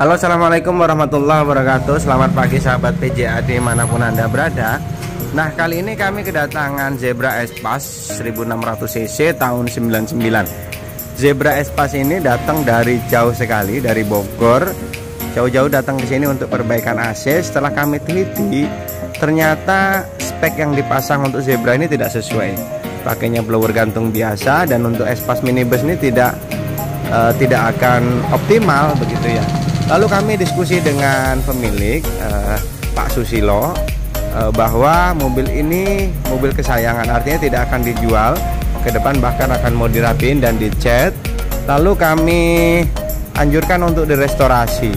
Halo, assalamualaikum warahmatullahi wabarakatuh. Selamat pagi sahabat PJA dimanapun Anda berada. Nah, kali ini kami kedatangan Zebra Espace 1600 cc tahun 99. Zebra Espace ini datang dari jauh sekali, dari Bogor. Jauh-jauh datang ke sini untuk perbaikan AC. Setelah kami teliti, ternyata spek yang dipasang untuk Zebra ini tidak sesuai. Pakainya blower gantung biasa, dan untuk Espace minibus ini tidak akan optimal begitu ya. Lalu kami diskusi dengan pemilik Pak Susilo bahwa mobil ini mobil kesayangan, artinya tidak akan dijual ke depan, bahkan akan mau dirapiin dan dicat. Lalu kami anjurkan untuk direstorasi.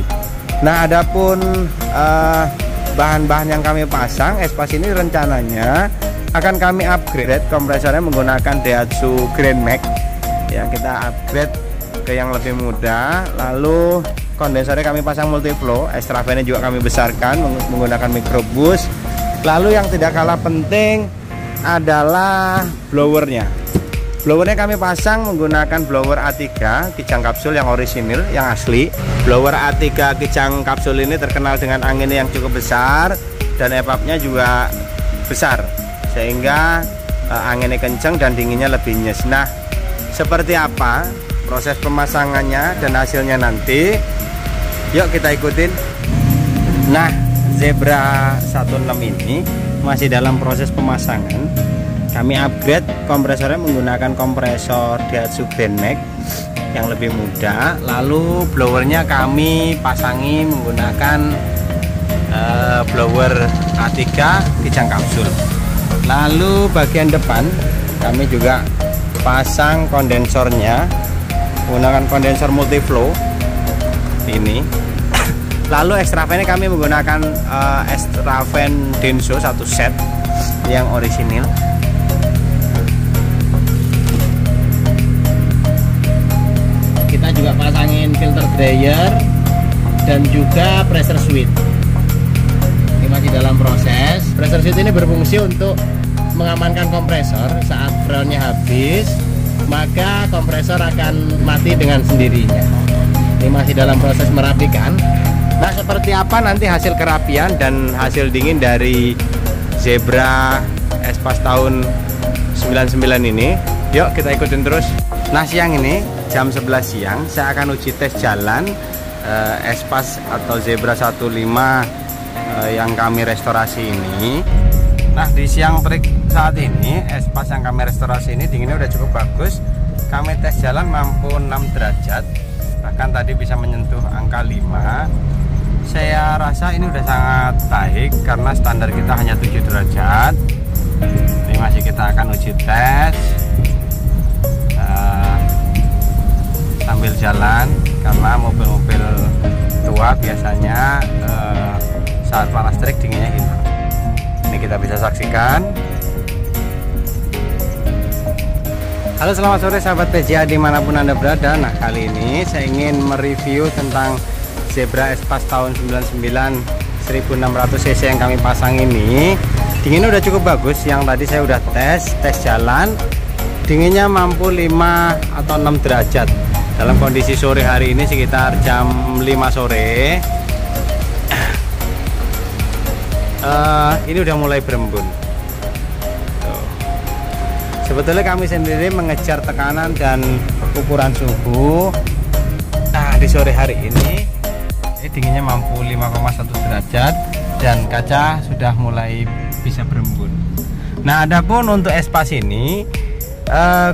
Nah, adapun bahan-bahan yang kami pasang, Espace ini rencananya akan kami upgrade kompresornya menggunakan Daihatsu Grand Max. Ya, kita upgrade ke yang lebih mudah. Lalu kondensernya kami pasang multiflow, extra fan-nya juga kami besarkan menggunakan microbus. Lalu yang tidak kalah penting adalah blowernya. Blowernya kami pasang menggunakan blower A3 kijang kapsul yang orisinil, yang asli. Blower A3 kijang kapsul ini terkenal dengan anginnya yang cukup besar dan evapnya juga besar, sehingga anginnya kencang dan dinginnya lebih nyes. Nah, seperti apa proses pemasangannya dan hasilnya nanti, yuk kita ikutin. Nah, Zebra 16 ini masih dalam proses pemasangan. Kami upgrade kompresornya menggunakan kompresor Daihatsu Grand Max yang lebih mudah. Lalu blowernya kami pasangi menggunakan blower A3 kijang kapsul. Lalu bagian depan kami juga pasang kondensornya menggunakan kondensor multiflow ini. Lalu extra fan-nya kami menggunakan extra fan Denso 1 set yang orisinil. Kita juga pasangin filter dryer dan juga pressure switch. Ini masih dalam proses. Pressure switch ini berfungsi untuk mengamankan kompresor saat freonnya habis, maka kompresor akan mati dengan sendirinya. Ini masih dalam proses merapikan. Nah, seperti apa nanti hasil kerapian dan hasil dingin dari Zebra Espace tahun 99 ini? Yuk kita ikutin terus. Nah, siang ini jam 11 siang saya akan uji tes jalan Espace atau Zebra 15 yang kami restorasi ini. Nah, di siang terik saat ini Espace yang kami restorasi ini dinginnya udah cukup bagus. Kami tes jalan mampu 6 derajat, bahkan tadi bisa menyentuh angka 5. Saya rasa ini udah sangat baik karena standar kita hanya 7 derajat. Ini masih kita akan uji tes sambil jalan, karena mobil-mobil tua biasanya saat panas terik dinginnya hilang. Ini kita bisa saksikan. Halo, selamat sore sahabat PJA dimanapun Anda berada. Nah, kali ini saya ingin mereview tentang Zebra Espace tahun 99 1600 cc yang kami pasang ini. Dinginnya udah cukup bagus. Yang tadi saya udah tes jalan, dinginnya mampu 5 atau 6 derajat. Dalam kondisi sore hari ini sekitar jam 5 sore. Ini udah mulai berembun. Sebetulnya kami sendiri mengejar tekanan dan ukuran suhu. Nah, di sore hari ini dinginnya mampu 5,1 derajat dan kaca sudah mulai bisa berembun. Nah, adapun untuk Espace ini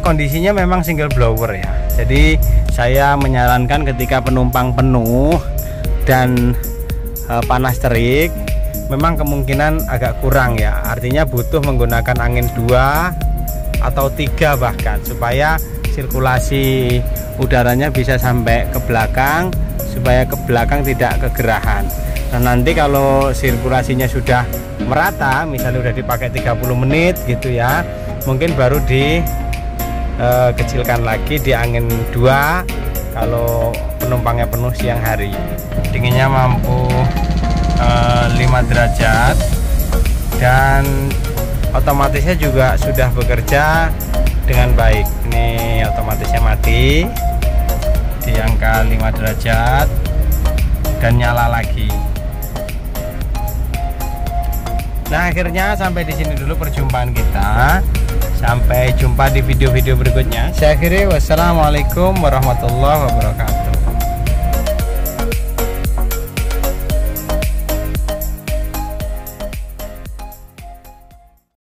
kondisinya memang single blower ya. Jadi saya menyarankan ketika penumpang penuh dan panas terik, memang kemungkinan agak kurang ya. Artinya butuh menggunakan angin 2 atau 3 bahkan, supaya sirkulasi udaranya bisa sampai ke belakang, supaya ke belakang tidak kegerahan. Nah, nanti kalau sirkulasinya sudah merata, misalnya udah dipakai 30 menit gitu ya, mungkin baru dikecilkan lagi di angin 2 kalau penumpangnya penuh siang hari. Dinginnya mampu 5 derajat dan otomatisnya juga sudah bekerja dengan baik. Ini otomatisnya mati di angka 5 derajat. dan nyala lagi. Nah, akhirnya sampai di sini dulu perjumpaan kita. Sampai jumpa di video-video berikutnya. Saya akhiri, wassalamualaikum warahmatullahi wabarakatuh.